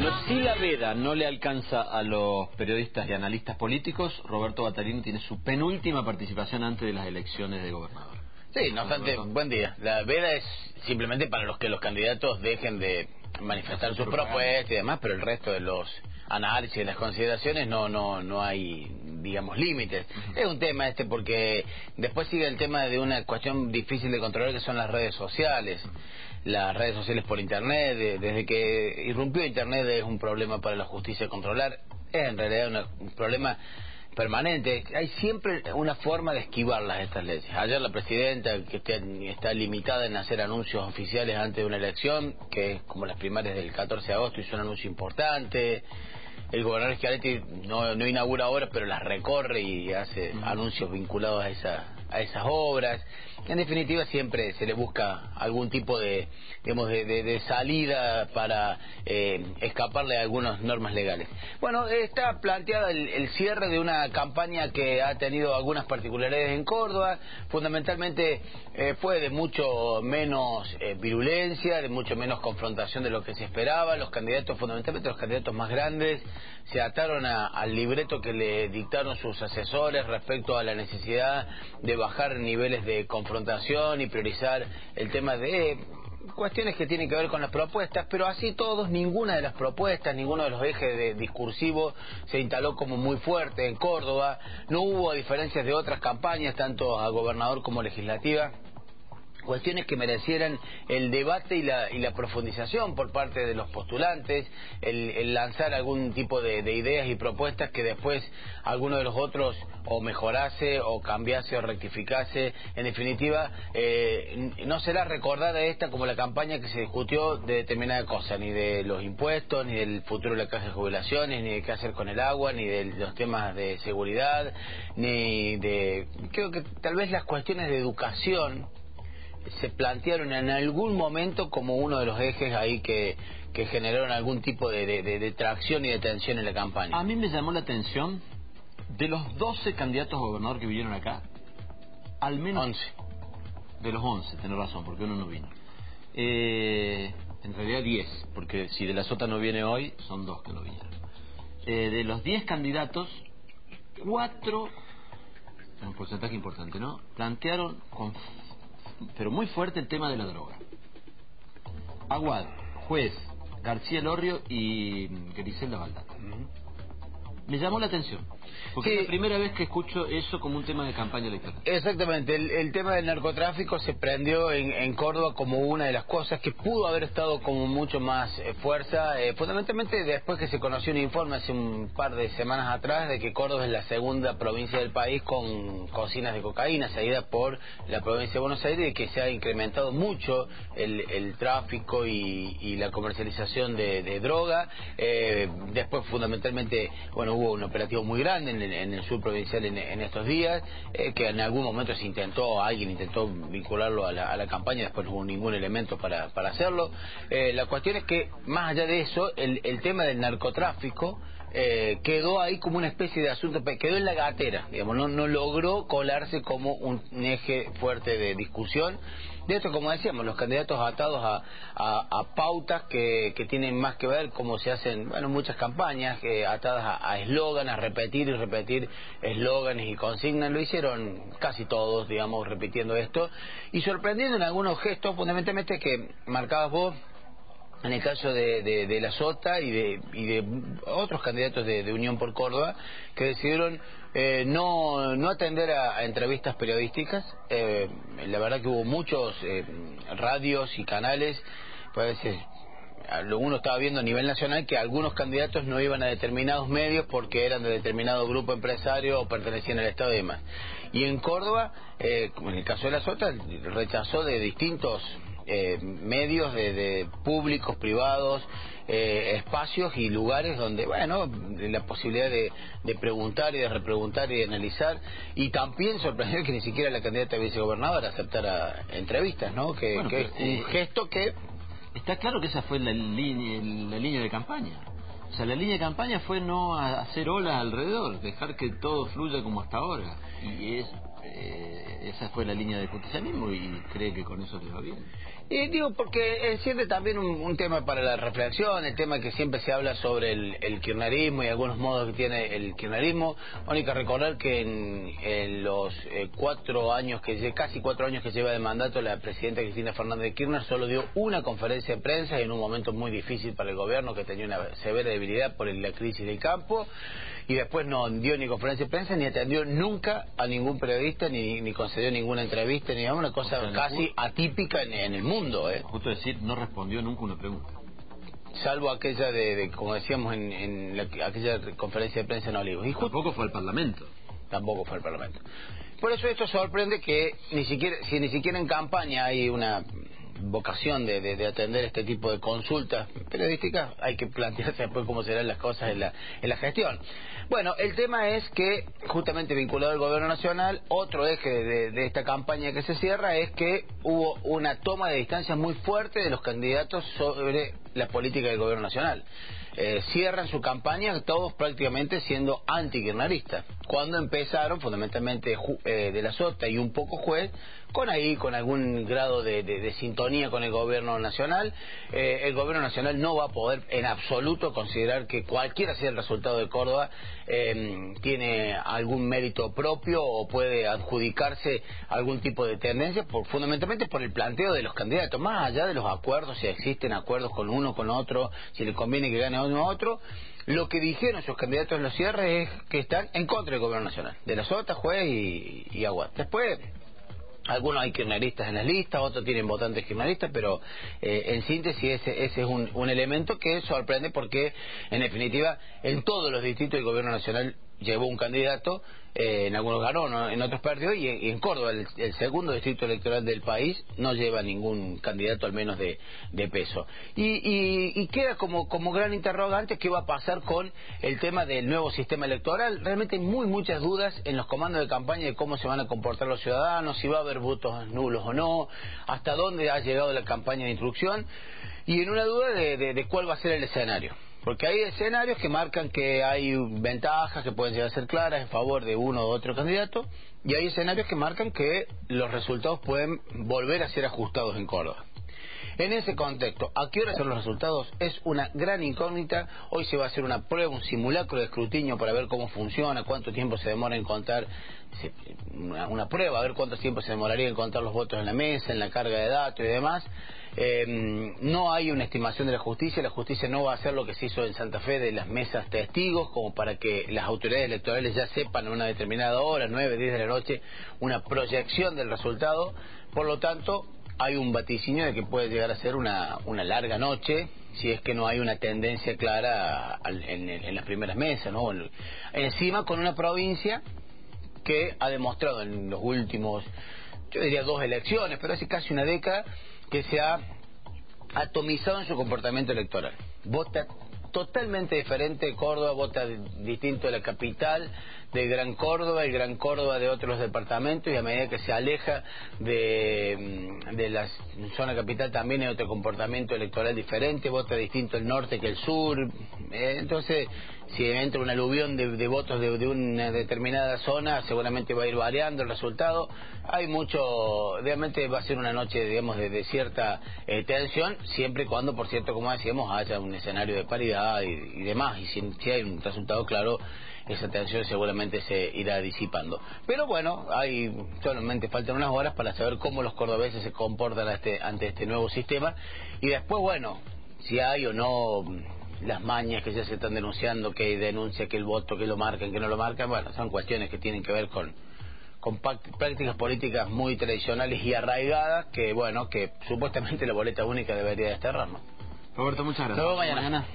Bueno, si la veda no le alcanza a los periodistas y analistas políticos, Roberto Battaglini tiene su penúltima participación antes de las elecciones de gobernador. Sí, no obstante, buen día. La veda es simplemente para los que los candidatos dejen de manifestar sus propuestas y demás, pero el resto de los análisis y las consideraciones no hay, digamos, límites. Es un tema porque después sigue el tema de una cuestión difícil de controlar, que son las redes sociales. Las redes sociales por Internet, desde que irrumpió Internet es un problema para la justicia controlar. Es en realidad un problema permanente. Hay siempre una forma de esquivarlas estas leyes. Ayer la presidenta, que está limitada en hacer anuncios oficiales antes de una elección, que es como las primarias del 14 de agosto, hizo un anuncio importante. El gobernador Schiaretti no inaugura obras, pero las recorre y hace anuncios vinculados a esas obras. En definitiva, siempre se le busca algún tipo de, digamos, de salida para escaparle a algunas normas legales. Bueno, está planteada el cierre de una campaña que ha tenido algunas particularidades en Córdoba. Fundamentalmente fue de mucho menos virulencia, de mucho menos confrontación de lo que se esperaba. Los candidatos, fundamentalmente los candidatos más grandes, se ataron al libreto que le dictaron sus asesores respecto a la necesidad de bajar niveles de confrontación y priorizar el tema de cuestiones que tienen que ver con las propuestas, pero así todos, ninguna de las propuestas, ninguno de los ejes discursivos se instaló como muy fuerte en Córdoba. No hubo diferencias de otras campañas, tanto a gobernador como legislativa, cuestiones que merecieran el debate y la profundización por parte de los postulantes, el lanzar algún tipo de ideas y propuestas que después alguno de los otros o mejorase o cambiase o rectificase. En definitiva, no será recordada esta como la campaña que se discutió de determinada cosa, ni de los impuestos, ni del futuro de la caja de jubilaciones, ni de qué hacer con el agua, ni de los temas de seguridad, ni de... Creo que tal vez las cuestiones de educación se plantearon en algún momento como uno de los ejes ahí que generaron algún tipo de tracción y de tensión en la campaña. A mí me llamó la atención, de los 12 candidatos a gobernador que vinieron acá, al menos 11. De los 11, tenés razón, porque uno no vino. En realidad 10, porque si de la Sota no viene hoy, son 2 que no vinieron. De los 10 candidatos, 4, un porcentaje importante, ¿no?, plantearon pero muy fuerte el tema de la droga. Aguad, Juez, García Lorrio y Griselda Baldata. Me llamó la atención, porque sí, es la primera vez que escucho eso como un tema de campaña electoral. Exactamente, el tema del narcotráfico se prendió en Córdoba como una de las cosas que pudo haber estado como mucho más fuerza, fundamentalmente después que se conoció un informe hace un par de semanas atrás de que Córdoba es la segunda provincia del país con cocinas de cocaína, seguida por la provincia de Buenos Aires, y que se ha incrementado mucho el tráfico y la comercialización de droga. Después, fundamentalmente, bueno, hubo un operativo muy grande en el sur provincial en estos días, que en algún momento alguien intentó vincularlo a la campaña, después no hubo ningún elemento para hacerlo. La cuestión es que, más allá de eso, el tema del narcotráfico quedó ahí como una especie de asunto, quedó en la gatera, digamos, no logró colarse como un eje fuerte de discusión. De esto, como decíamos, los candidatos atados a pautas que tienen más que ver cómo se hacen, bueno, muchas campañas, atadas a eslóganes, a repetir y repetir eslóganes y consignas. Lo hicieron casi todos, digamos, repitiendo esto y sorprendiendo en algunos gestos, fundamentalmente, que marcabas vos en el caso de la Sota y de otros candidatos de Unión por Córdoba, que decidieron no atender a entrevistas periodísticas. La verdad que hubo muchos radios y canales, pues uno estaba viendo a nivel nacional que algunos candidatos no iban a determinados medios porque eran de determinado grupo empresario o pertenecían al Estado y demás. Y en Córdoba, como en el caso de la Sota, rechazó de distintos medios de públicos, privados, espacios y lugares donde, bueno, la posibilidad de preguntar y de repreguntar y de analizar. Y también sorprendió que ni siquiera la candidata a vicegobernadora aceptara entrevistas, ¿no? Que es un gesto que... Está claro que esa fue la línea de campaña. O sea, la línea de campaña fue no hacer olas alrededor, dejar que todo fluya como hasta ahora. Y esa fue la línea del justicialismo y cree que con eso les va bien. Y digo, porque enciende también un tema para la reflexión, el tema que siempre se habla sobre el kirchnerismo y algunos modos que tiene el kirchnerismo. Bueno, hay que recordar que en los 4 años casi 4 años que lleva de mandato, la presidenta Cristina Fernández de Kirchner solo dio una conferencia de prensa en un momento muy difícil para el gobierno, que tenía una severa debilidad por la crisis del campo, y después no dio ni conferencia de prensa, ni atendió nunca a ningún periodista, ni concedió ninguna entrevista, ni una cosa casi atípica en el mundo. Justo decir, no respondió nunca una pregunta. Salvo aquella como decíamos aquella conferencia de prensa en Olivos. Y tampoco fue al Parlamento. Tampoco fue al Parlamento. Por eso esto sorprende que ni siquiera en campaña hay una vocación de atender este tipo de consultas periodísticas. Hay que plantearse después cómo serán las cosas en la gestión. Bueno, el tema es que, justamente vinculado al gobierno nacional, otro eje de esta campaña que se cierra es que hubo una toma de distancia muy fuerte de los candidatos sobre la política del gobierno nacional. Cierran su campaña todos prácticamente siendo anti-kirchneristas, cuando empezaron fundamentalmente de la Sota y un poco Juez con algún grado de sintonía con el gobierno nacional. El gobierno nacional no va a poder en absoluto considerar que cualquiera sea el resultado de Córdoba tiene algún mérito propio o puede adjudicarse algún tipo de tendencia, fundamentalmente por el planteo de los candidatos, más allá de los acuerdos, si existen acuerdos con uno, con otro, si le conviene que gane uno a otro. Lo que dijeron sus candidatos en los cierres es que están en contra del gobierno nacional, de la Sota, Juez y Aguad. Después, algunos hay kirchneristas en las listas, otros tienen votantes kirchneristas, pero en síntesis ese es un elemento que sorprende, porque en definitiva en todos los distritos del gobierno nacional llevó un candidato, en algunos ganó, ¿no? En otros perdió, y en Córdoba, el segundo distrito electoral del país, no lleva ningún candidato al menos de peso. Y queda como gran interrogante qué va a pasar con el tema del nuevo sistema electoral. Realmente hay muchas dudas en los comandos de campaña de cómo se van a comportar los ciudadanos, si va a haber votos nulos o no, hasta dónde ha llegado la campaña de instrucción, y en una duda de cuál va a ser el escenario. Porque hay escenarios que marcan que hay ventajas que pueden llegar a ser claras en favor de uno u otro candidato, y hay escenarios que marcan que los resultados pueden volver a ser ajustados en Córdoba. En ese contexto, ¿a qué hora son los resultados? Es una gran incógnita. Hoy se va a hacer una prueba, un simulacro de escrutinio para ver cómo funciona, cuánto tiempo se demora en contar, una prueba, a ver cuánto tiempo se demoraría en contar los votos en la mesa, en la carga de datos y demás. No hay una estimación de la justicia no va a hacer lo que se hizo en Santa Fe de las mesas testigos, como para que las autoridades electorales ya sepan a una determinada hora, 9, 10 de la noche, una proyección del resultado. Por lo tanto, hay un vaticinio de que puede llegar a ser una larga noche, si es que no hay una tendencia clara en las primeras mesas, ¿no? Encima con una provincia que ha demostrado en los últimos, yo diría 2 elecciones, pero hace casi una década, que se ha atomizado en su comportamiento electoral. Vota totalmente diferente de Córdoba, vota distinto de la capital, de Gran Córdoba, el Gran Córdoba de otros departamentos, y a medida que se aleja de la zona capital también hay otro comportamiento electoral diferente, vota distinto el norte que el sur. Entonces, si entra un aluvión de votos de una determinada zona, seguramente va a ir variando el resultado. Hay mucho, realmente va a ser una noche, digamos, de cierta tensión, siempre y cuando, por cierto, como decíamos, haya un escenario de paridad y demás, y si hay un resultado claro, esa tensión seguramente se irá disipando. Pero bueno, solamente faltan unas horas para saber cómo los cordobeses se comportan ante este nuevo sistema, y después, bueno, si hay o no las mañas que ya se están denunciando, que denuncia que el voto, que lo marcan, que no lo marcan, bueno, son cuestiones que tienen que ver con prácticas políticas muy tradicionales y arraigadas, que bueno, que supuestamente la boleta única debería desterrar, ¿no? Roberto, muchas gracias. Nos vemos mañana.